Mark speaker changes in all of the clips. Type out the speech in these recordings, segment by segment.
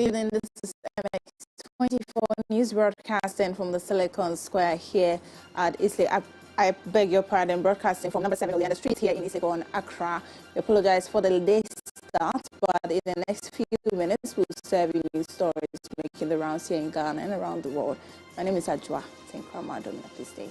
Speaker 1: evening, this is MX24 News broadcasting from the Silicon Square here at Islay. I beg your pardon, broadcasting from number 7 Oleander Street here in Islay, Accra. We apologize for the late start, but in the next few minutes, we'll serve you news stories making the rounds here in Ghana and around the world. My name is Ajwa. Thank you, please stay.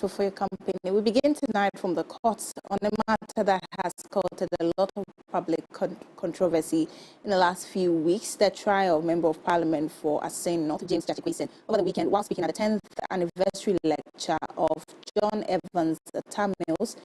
Speaker 1: For your company. We begin tonight from the courts on a matter that has caused a lot of public controversy in the last few weeks. The trial of Member of Parliament for Assin North, James Chachikwesen, over the weekend while speaking at the 10th anniversary lecture of John Evans Tamils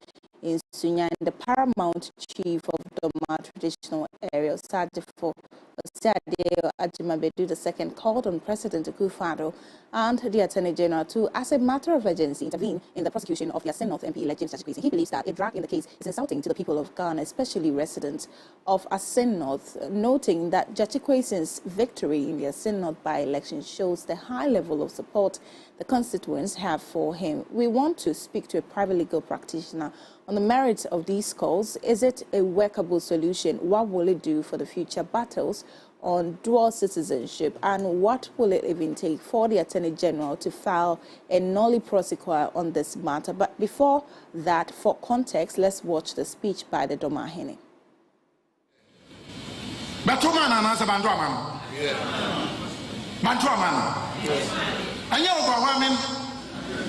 Speaker 1: in Sunya, the paramount chief of Doma traditional area, Sajifo Osiadeyo Ajimabedu II, called on President Akufo-Addo and the Attorney General to, as a matter of urgency, intervene in the prosecution of the Assin North MP elect James Chachikwesen. He believes that a drag in the case is insulting to the people of Ghana, especially residents of Assin North, noting that Chachikwesen's victory in the Assin North by-election shows the high level of support the constituents have for him. We want to speak to a private legal practitioner on the merits of these calls. Is it a workable solution? What will it do for the future battles on dual citizenship? And what will it even take for the Attorney General to file a nolli prosequi on this matter? But before that, for context, let's watch the speech by the Domahene.
Speaker 2: And you overwhelming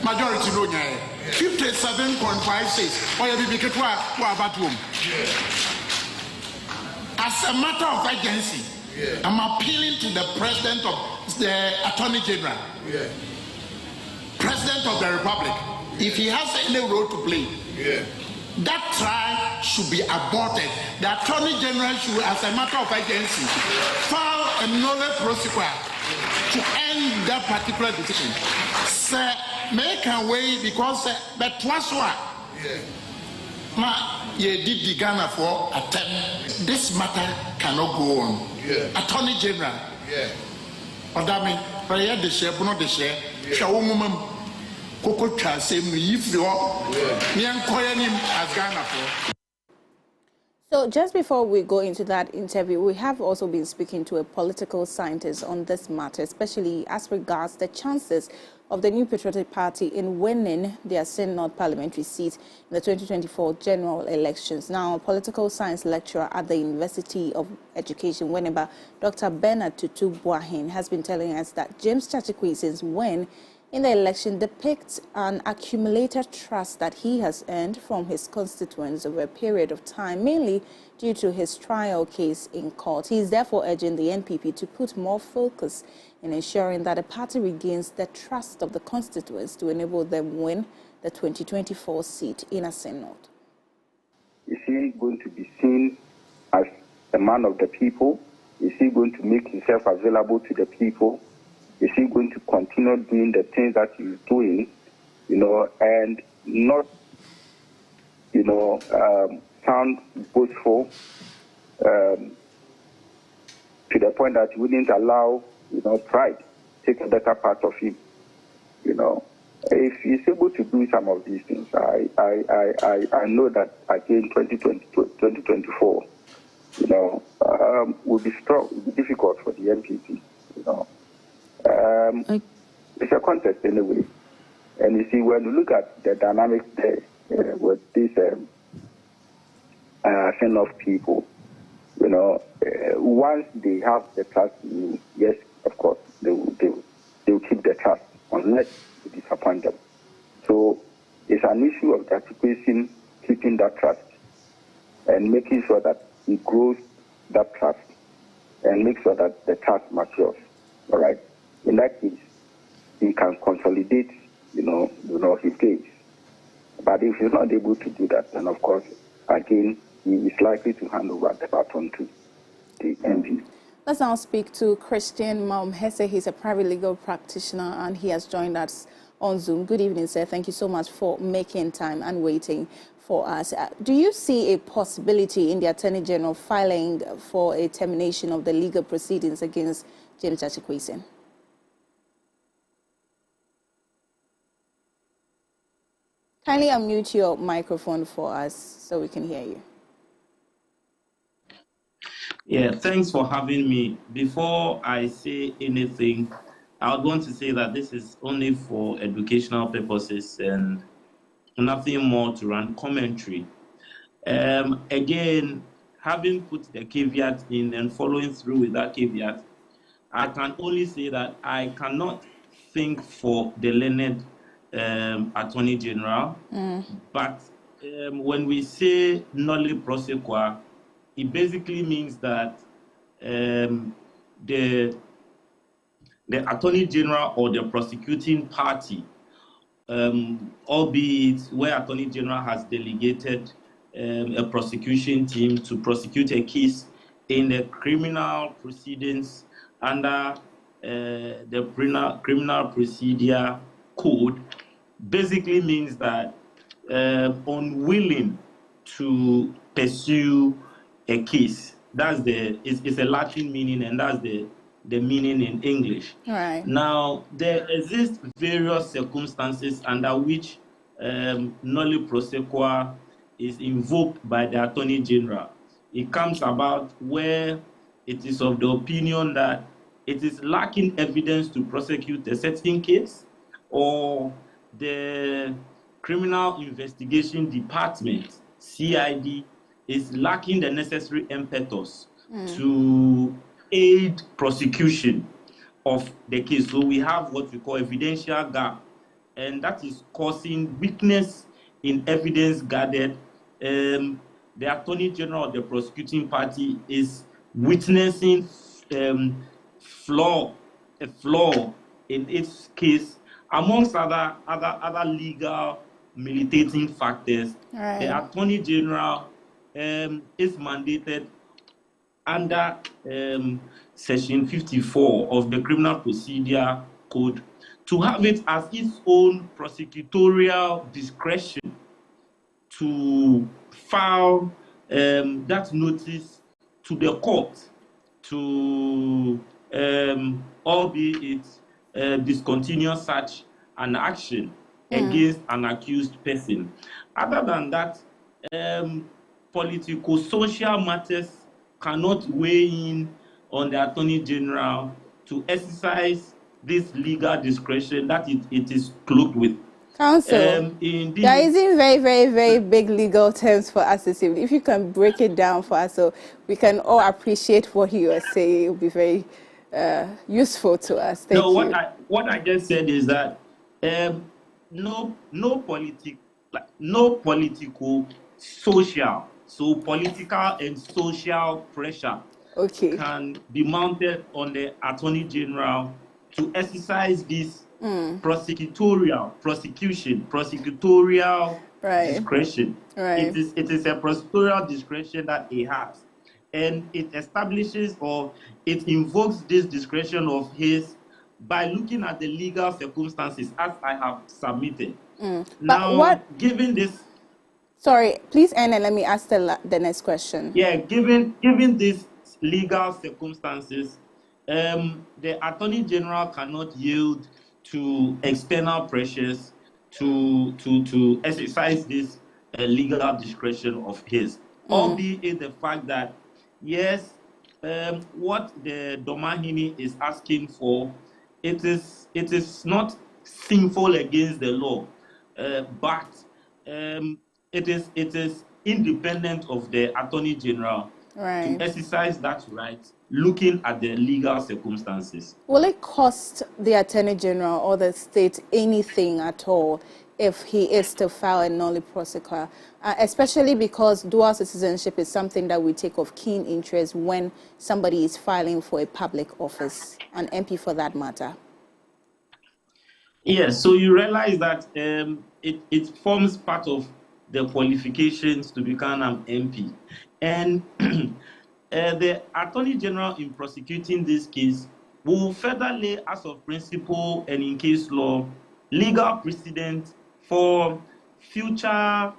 Speaker 2: majority no nyai 57.56 or you be ketwa bathroom. As a matter of urgency, I'm appealing to the President of the Attorney General, President of the Republic, if he has any role to play. That trial should be aborted. The Attorney General should, as a matter of urgency, file a nolle prosequi to end that particular decision. Sir, make a way because that was what. You did the Ghana for attempt. This matter cannot go on. Attorney General. Or that means, prayer the share, not the share. Shall woman Coco Chasem, if you are him as Ghana for.
Speaker 1: So just before we go into that interview, we have also been speaking to a political scientist on this matter, especially as regards the chances of the New Patriotic Party in winning their Assin North parliamentary seat in the 2024 general elections. Now, political science lecturer at the University of Education, Winneba, Dr. Bernard Tutu Boahin, has been telling us that James Chachikwesen's win in the election depicts an accumulated trust that he has earned from his constituents over a period of time, mainly due to his trial case in court. He is therefore urging the NPP to put more focus in ensuring that the party regains the trust of the constituents to enable them win the 2024 seat in Assin North.
Speaker 3: Is he going to be seen as a man of the people? Is he going to make himself available to the people? Is he going to continue doing the things that he's doing, and not, sound boastful to the point that he wouldn't allow, pride take a better part of him, If he's able to do some of these things, I know that again 2024, will be strong, will be difficult for the NPP, It's a contest anyway. And you see, when you look at the dynamics there with this kind of people, once they have the trust in you, yes, of course, they will keep the trust unless you disappoint them. So it's an issue of Chachikwesen keeping that trust and making sure that he grows that trust and make sure that the trust matures. All right. In that case, he can consolidate, his case. But if he's not able to do that, then of course, again, he is likely to hand over the baton to the MP.
Speaker 1: Let's now speak to Christian Maumhese. He's a private legal practitioner and he has joined us on Zoom. Good evening, sir. Thank you so much for making time and waiting for us. Do you see a possibility in the Attorney General filing for a termination of the legal proceedings against James Achikwesen? Kindly unmute your microphone for us so we can hear you.
Speaker 4: Yeah, thanks for having me. Before I say anything, I would want to say that this is only for educational purposes and nothing more to run commentary. Again, having put the caveat in and following through with that caveat, I can only say that I cannot think for the learned Attorney General, but when we say nolli prosequa, it basically means that the Attorney General or the prosecuting party, albeit where Attorney General has delegated a prosecution team to prosecute a case in the criminal proceedings under the Criminal Procedure Code, basically means that unwilling to pursue a case. It's a Latin meaning, and that's the meaning in English.
Speaker 1: Right.
Speaker 4: Now, there exist various circumstances under which nolli prosequa is invoked by the Attorney General. It comes about where it is of the opinion that it is lacking evidence to prosecute a certain case, or the Criminal Investigation Department, CID, is lacking the necessary impetus to aid prosecution of the case. So we have what we call evidential gap, and that is causing weakness in evidence gathered. The Attorney General of the prosecuting party is witnessing a flaw in its case, amongst other legal militating factors.
Speaker 1: Right.
Speaker 4: The Attorney General is mandated under Section 54 of the Criminal Procedure Code to have it as its own prosecutorial discretion to file that notice to the court to, albeit discontinue such an action against an accused person. Other than that, political social matters cannot weigh in on the Attorney General to exercise this legal discretion that it is cloaked with.
Speaker 1: Counsel, there is in very, very, very big legal terms for us this evening. If you can break it down for us so we can all appreciate what you are saying, it will be very useful to us. Thank you.
Speaker 4: What I just said is that no political, social, so political and social pressure can be mounted on the Attorney General to exercise this prosecutorial discretion.
Speaker 1: Right.
Speaker 4: It is a prosecutorial discretion that he has, and it establishes or it invokes this discretion of his by looking at the legal circumstances as I have submitted. Now, given this,
Speaker 1: sorry, please end and let me ask the next question.
Speaker 4: Yeah, given these legal circumstances, the Attorney General cannot yield to external pressures to exercise this legal discretion of his, albeit the fact that, yes, what the Domahini is asking for, it is not sinful against the law, but it is independent of the Attorney General to exercise that right, looking at the legal circumstances.
Speaker 1: Will it cost the Attorney General or the state anything at all if he is to file a nolli prosequa, especially because dual citizenship is something that we take of keen interest when somebody is filing for a public office, an MP for that matter?
Speaker 4: Yes, so you realize that it forms part of the qualifications to become an MP. And the Attorney General, in prosecuting this case, will further lay as of principle and in case law legal precedent for future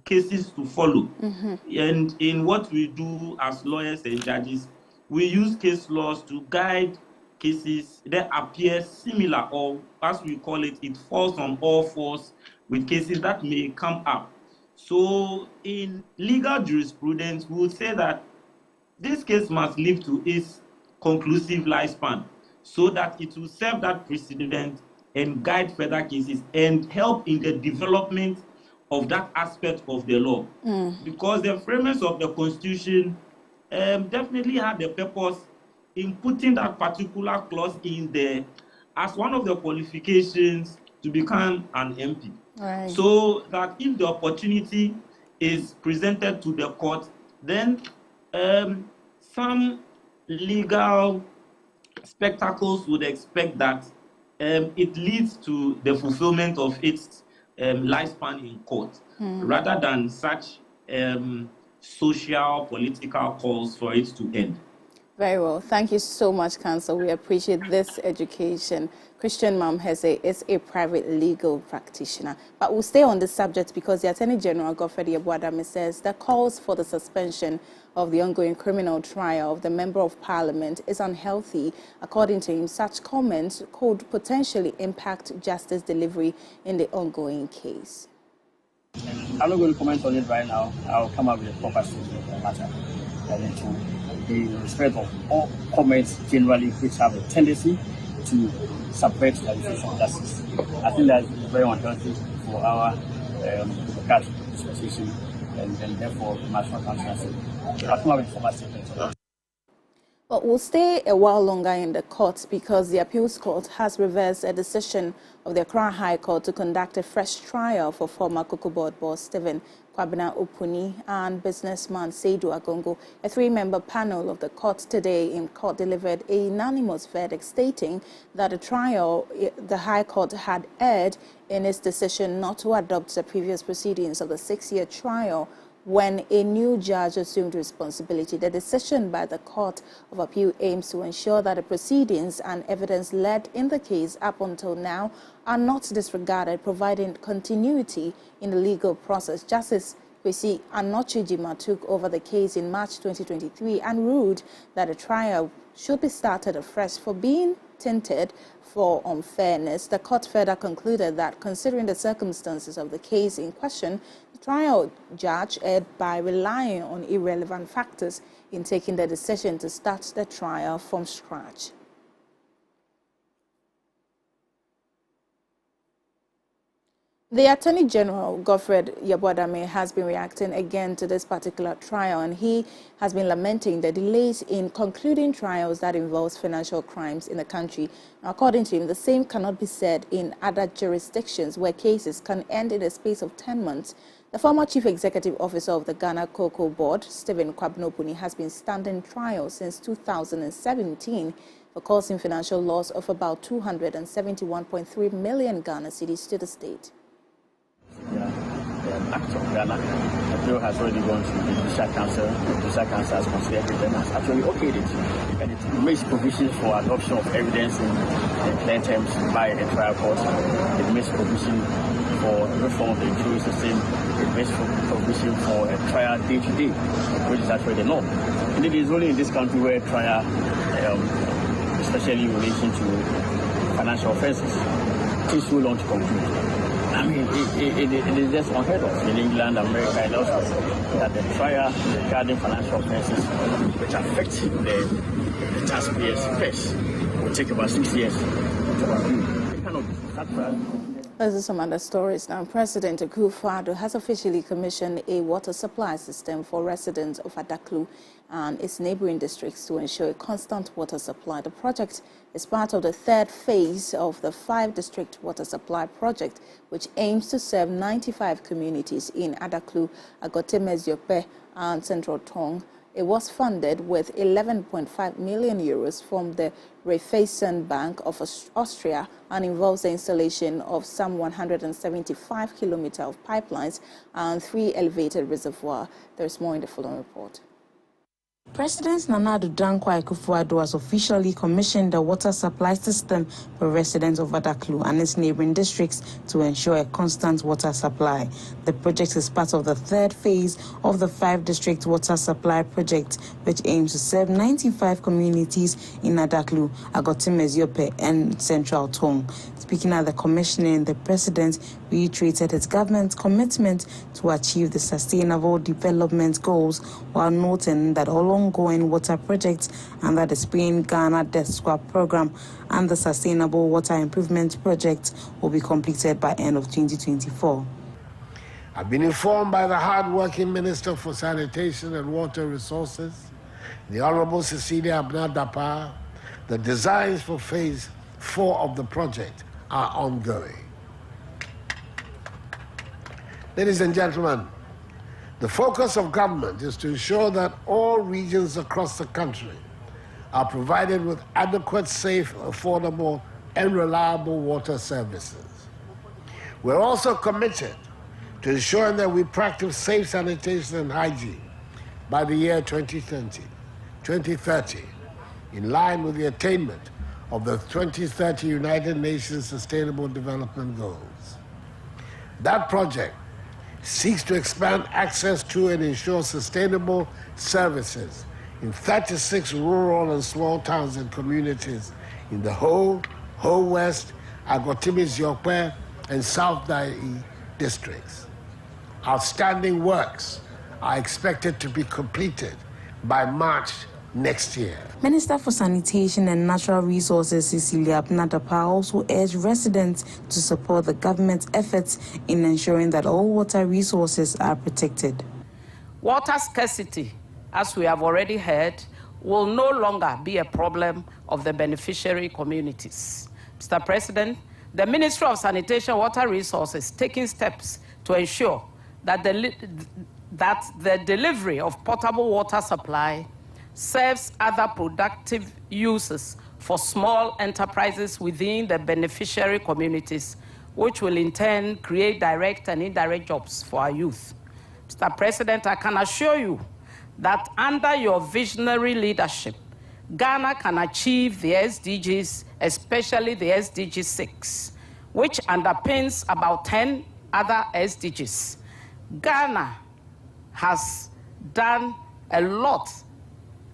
Speaker 4: cases to follow. And in what we do as lawyers and judges, we use case laws to guide cases that appear similar, or as we call it, it falls on all fours with cases that may come up. So in legal jurisprudence, we will say that this case must live to its conclusive lifespan so that it will serve that precedent and guide further cases and help in the development of that aspect of the law. Because the framers of the Constitution definitely had the purpose in putting that particular clause in there as one of the qualifications to become an MP.
Speaker 1: Right.
Speaker 4: So that if the opportunity is presented to the court, then some legal spectacles would expect that it leads to the fulfillment of its lifespan in court, rather than such social, political calls for it to end.
Speaker 1: Very well. Thank you so much, Counsel. We appreciate this education. Christian Mamhese is a private legal practitioner. But we'll stay on this subject because the Attorney General, Godfred Yeboadame, says the calls for the suspension of the ongoing criminal trial of the Member of Parliament is unhealthy. According to him, such comments could potentially impact justice delivery in the ongoing case.
Speaker 5: I'm not going to comment on it right now. I'll come up with a proper statement on the matter. And to in respect of all comments generally which have a tendency to subvert the administration of justice. I think that's very unhealthy for our democratic dispensation, and therefore we must not answer. I'll come up with a formal statement on that.
Speaker 1: But we'll stay a while longer in the court because the appeals court has reversed a decision of the Accra High Court to conduct a fresh trial for former Cocoa Board boss Stephen Kwabena Opuni and businessman Seydou Agongo. A three-member panel of the court today in court delivered a unanimous verdict stating that the High Court had erred in its decision not to adopt the previous proceedings of the 6-year trial when a new judge assumed responsibility. The decision by the Court of Appeal aims to ensure that the proceedings and evidence led in the case up until now are not disregarded, providing continuity in the legal process. Justice Kwesi Anochijima took over the case in March 2023 and ruled that a trial should be started afresh for being tainted for unfairness. The court further concluded that considering the circumstances of the case in question, the trial judge erred by relying on irrelevant factors in taking the decision to start the trial from scratch. The Attorney General, Godfred Yeboadame, has been reacting again to this particular trial, and he has been lamenting the delays in concluding trials that involves financial crimes in the country. According to him, the same cannot be said in other jurisdictions where cases can end in a space of 10 months. The former Chief Executive Officer of the Ghana Cocoa Board, Stephen Kwabena Opuni, has been standing trial since 2017 for causing financial loss of about 271.3 million Ghana cedis to the state.
Speaker 5: Act of Ghana, the bill has already gone to the Judicial Council. The Judicial Council has considered it and has actually okayed it. And it makes provisions for adoption of evidence in plain terms by a trial court. It makes provision for reform of the jury system. It makes provision for a trial day-to-day, which is actually the norm. And it is only in this country where trial, especially in relation to financial offences, takes so long to conclude. I mean, it is just unheard of in England, America, and elsewhere that the trial regarding financial offences which affect the taxpayers' purse will take about 6 years to conclude. It cannot be that.
Speaker 1: Those are some other stories now. President Akufo-Addo has officially commissioned a water supply system for residents of Adaklu and its neighboring districts to ensure a constant water supply. The project is part of the third phase of the 5-district water supply project, which aims to serve 95 communities in Adaklu, Agotemeziope, and Central Tong. It was funded with 11.5 million euros from the Raiffeisen Bank of Austria and involves the installation of some 175 kilometers of pipelines and 3 elevated reservoirs. There's more in the following report.
Speaker 6: President Nana Addo Dankwa Akufo-Addo has officially commissioned the water supply system for residents of Adaklu and its neighboring districts to ensure a constant water supply. The project is part of the third phase of the 5-district water supply project, which aims to serve 95 communities in Adaklu, Agotim Eziope, and Central Tong. Speaking at the commissioning, the president reiterated his government's commitment to achieve the sustainable development goals, while noting that all ongoing water projects under the Spain Ghana Death Squad program and the Sustainable Water Improvement Project will be completed by end of 2024.
Speaker 7: I've been informed by the hard-working Minister for Sanitation and Water Resources, the Honorable Cecilia Abnadapa, the designs for Phase 4 of the project are ongoing. Ladies and gentlemen, the focus of government is to ensure that all regions across the country are provided with adequate, safe, affordable, and reliable water services. We're also committed to ensuring that we practice safe sanitation and hygiene by the year 2030, in line with the attainment of the 2030 United Nations Sustainable Development Goals. That project seeks to expand access to and ensure sustainable services in 36 rural and small towns and communities in the Ho West, Agotimi Ziokwe, and South Dai districts. Outstanding works are expected to be completed by March next year.
Speaker 6: Minister for Sanitation and Natural Resources Cecilia Abnadapa also urged residents to support the government's efforts in ensuring that all water resources are protected.
Speaker 8: Water scarcity, as we have already heard, will no longer be a problem of the beneficiary communities. Mr. President, the Ministry of Sanitation and Water Resources is taking steps to ensure that the delivery of potable water supply serves other productive uses for small enterprises within the beneficiary communities, which will in turn create direct and indirect jobs for our youth. Mr. President, I can assure you that under your visionary leadership, Ghana can achieve the SDGs, especially the SDG 6, which underpins about 10 other SDGs. Ghana has done a lot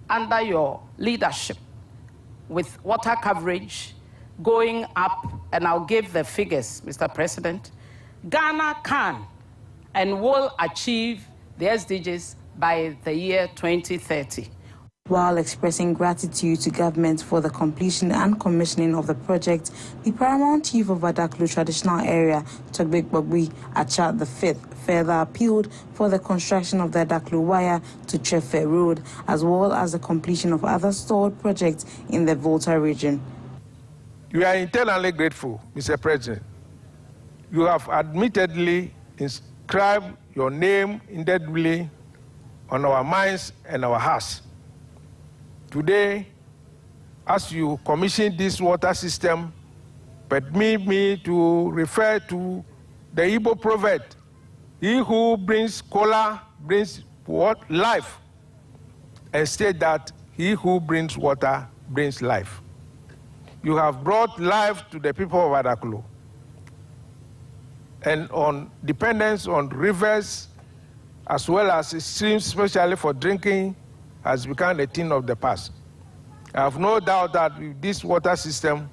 Speaker 8: under your leadership, with water coverage going up, and I'll give the figures, Mr. President. Ghana can and will achieve the SDGs by the year 2030.
Speaker 6: While expressing gratitude to government for the completion and commissioning of the project, the paramount chief of Adaklu traditional area, Togbek Bogui Achat V, further appealed for the construction of the Adaklu wire to Trefe Road, as well as the completion of other stalled projects in the Volta region.
Speaker 9: We are eternally grateful, Mr. President. You have admittedly inscribed your name indelibly on our minds and our hearts. Today, as you commission this water system, permit me to refer to the Igbo proverb, "He who brings cola brings life," and state that he who brings water brings life. You have brought life to the people of Adaklu, and on dependence on rivers as well as streams, especially for drinking, has become a thing of the past. I have no doubt that with this water system,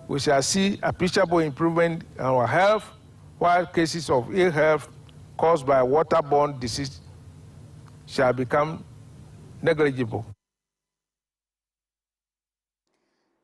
Speaker 9: we shall see appreciable improvement in our health, while cases of ill health caused by waterborne disease shall become negligible.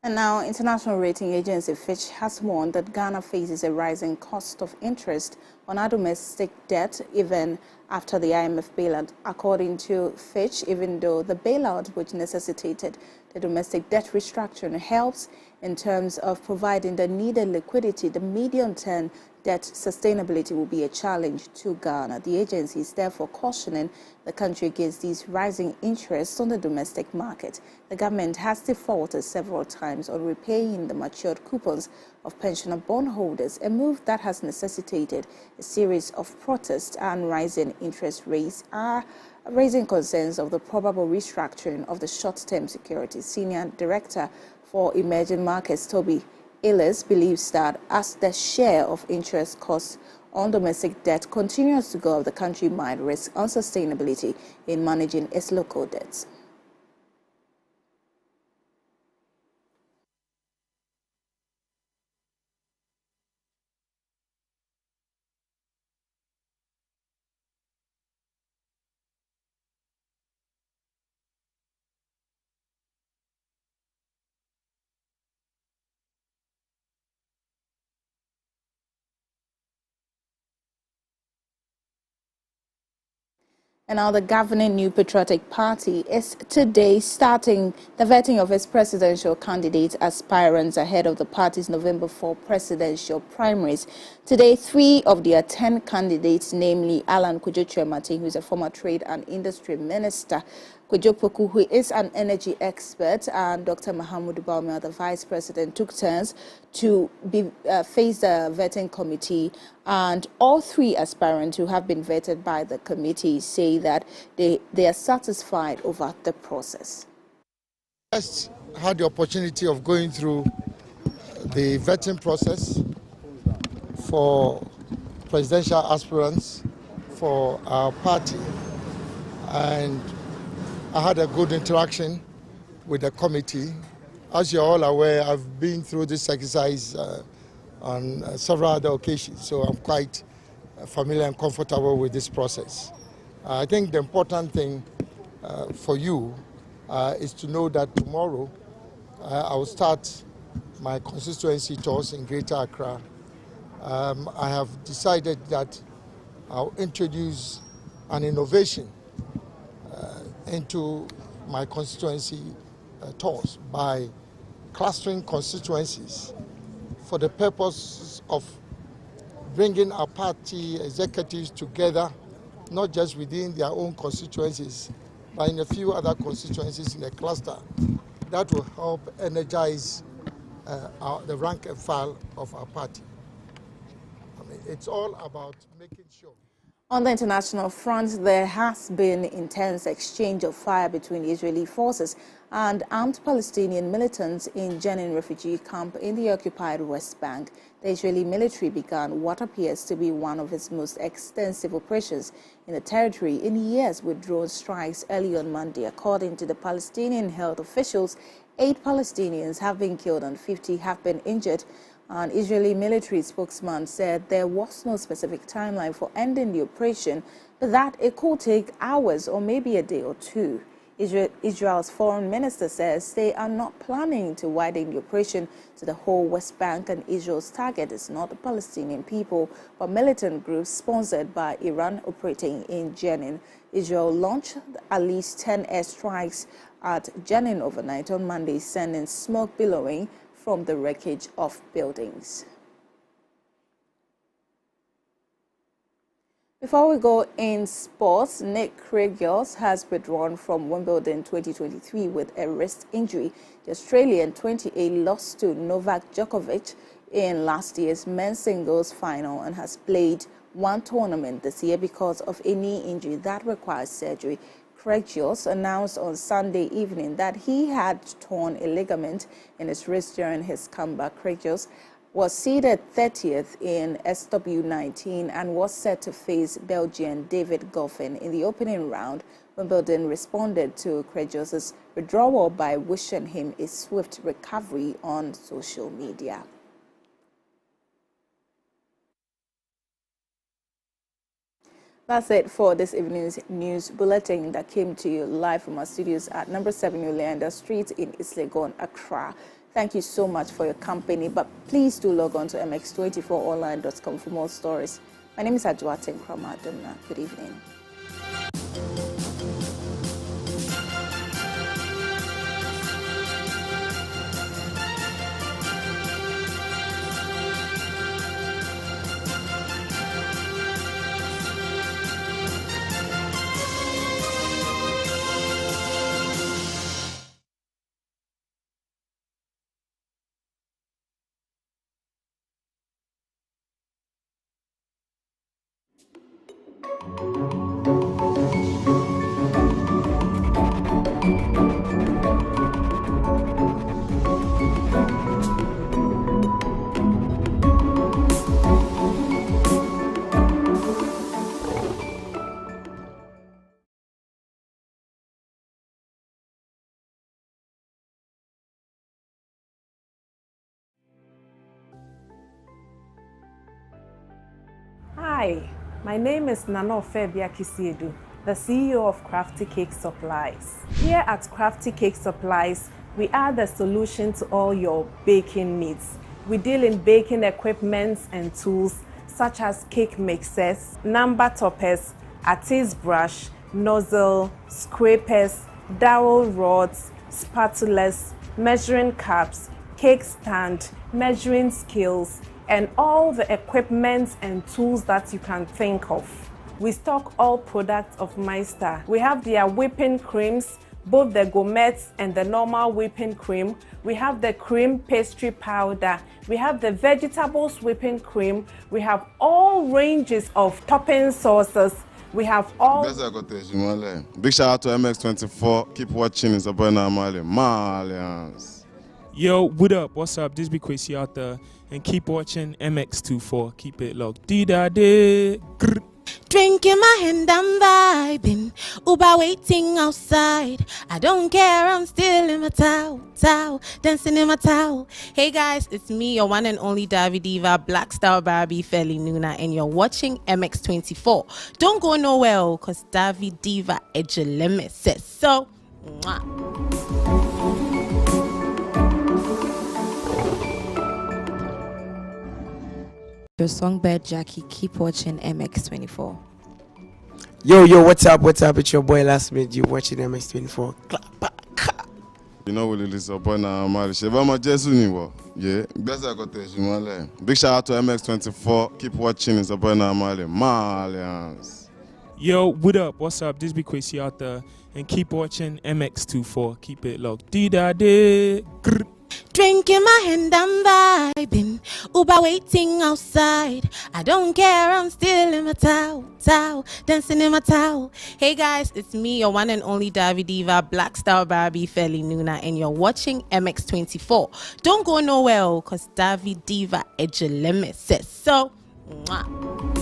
Speaker 1: And now, international rating agency Fitch has warned that Ghana faces a rising cost of interest on our domestic debt, even after the IMF bailout. According to Fitch, even though the bailout, which necessitated the domestic debt restructuring, helps in terms of providing the needed liquidity. The medium-term debt sustainability will be a challenge to Ghana. The agency is therefore cautioning the country against these rising interests on the domestic market. The government has defaulted several times on repaying the matured coupons of pensioner bondholders, a move that has necessitated a series of protests, and rising interest rates are raising concerns of the probable restructuring of the short-term securities. Senior Director for Emerging Markets, Toby Ellis, believes that as the share of interest costs on domestic debt continues to go up, the country might risk unsustainability in managing its local debts. And now the governing New Patriotic Party is today starting the vetting of its presidential candidate aspirants ahead of the party's November 4 presidential primaries. Today, 3 of their 10 candidates, namely Alan Kwadwo-Kyerematen, who is a former trade and industry minister, Kwadwo Poku, who is an energy expert, and Dr. Mahamudu Bawumia, the vice president, took turns to face the vetting committee. And all 3 aspirants who have been vetted by the committee say that they are satisfied over the process.
Speaker 10: I just had the opportunity of going through the vetting process for presidential aspirants for our party, and I had a good interaction with the committee. As you're all aware, I've been through this exercise on several other occasions, so I'm quite familiar and comfortable with this process. I think the important thing for you is to know that tomorrow I will start my constituency tours in Greater Accra. I have decided that I'll introduce an innovation into my constituency tours by clustering constituencies for the purpose of bringing our party executives together, not just within their own constituencies, but in a few other constituencies in a cluster. That will help energize the rank and file of our party. I mean, it's all about making sure.
Speaker 1: On the international front, there has been intense exchange of fire between Israeli forces and armed Palestinian militants in Jenin refugee camp in the occupied West Bank. The Israeli military began what appears to be one of its most extensive operations in the territory in years with drone strikes early on Monday. According to the Palestinian health officials, 8 Palestinians have been killed and 50 have been injured. An Israeli military spokesman said there was no specific timeline for ending the operation, but that it could take hours or maybe a day or 2. Israel's foreign minister says they are not planning to widen the operation to the whole West Bank, and Israel's target is not the Palestinian people, but militant groups sponsored by Iran operating in Jenin. Israel launched at least 10 airstrikes at Jenin overnight on Monday, sending smoke billowing from the wreckage of buildings. Before we go in sports, Nick Kyrgios has withdrawn from Wimbledon 2023 with a wrist injury. The Australian 28 lost to Novak Djokovic in last year's men's singles final and has played 1 tournament this year because of a knee injury that requires surgery. Kyrgios announced on Sunday evening that he had torn a ligament in his wrist during his comeback. Kyrgios was seeded 30th in SW19 and was set to face Belgian David Goffin in the opening round. Wimbledon responded to Kyrgios' withdrawal by wishing him a swift recovery on social media. That's it for this evening's news bulletin that came to you live from our studios at number 7 Yolanda Street in East Legon, Accra. Thank you so much for your company, but please do log on to MX24online.com for more stories. My name is Adjoatin Kramaduna. Good evening.
Speaker 11: Hi, my name is Nana Ofebia Kisiedu, the CEO of Crafty Cake Supplies. Here at Crafty Cake Supplies, we are the solution to all your baking needs. We deal in baking equipment and tools such as cake mixers, number toppers, artist brush, nozzle, scrapers, dowel rods, spatulas, measuring cups, cake stand, measuring scales, and all the equipment and tools that you can think of. We stock all products of Meister. We have their whipping creams, both the gourmet and the normal whipping cream. We have the cream pastry powder. We have the vegetables whipping cream. We have all ranges of topping sauces. We have all...
Speaker 12: Big shout out to MX24. Keep watching. It's about Malians.
Speaker 13: Yo, what up? What's up? This be Quasi out there. And keep watching MX24. Keep it locked. Dee-da-dee.
Speaker 14: Drinking my hand, I'm vibing. Uber waiting outside. I don't care, I'm still in my towel, dancing in my towel. Hey guys, it's me, your one and only Davi Diva, Black Star Barbie, Feli Nuna, and you're watching MX24. Don't go nowhere, cause Davi Diva Ejeleme says so. Mwah.
Speaker 15: Your songbird Jackie, keep watching MX24.
Speaker 16: Yo, what's up? It's your boy Last Minute. You watching MX24.
Speaker 12: You know what it is about now, Mali. Yeah, big shout out to MX24. Keep watching. It's about now, Malians.
Speaker 13: Yo, what up? What's up? This be Quasi out there. And keep watching MX24. Keep it locked. Dee-da-dee.
Speaker 14: Drinking my hand, I'm vibing. Uber waiting outside. I don't care, I'm still in my towel, dancing in my towel. Hey guys, it's me, your one and only Davi Diva, Black Star Barbie, Feli Nuna, and you're watching MX24. Don't go nowhere, cause Davi Diva Ejeleme says so. Mwah.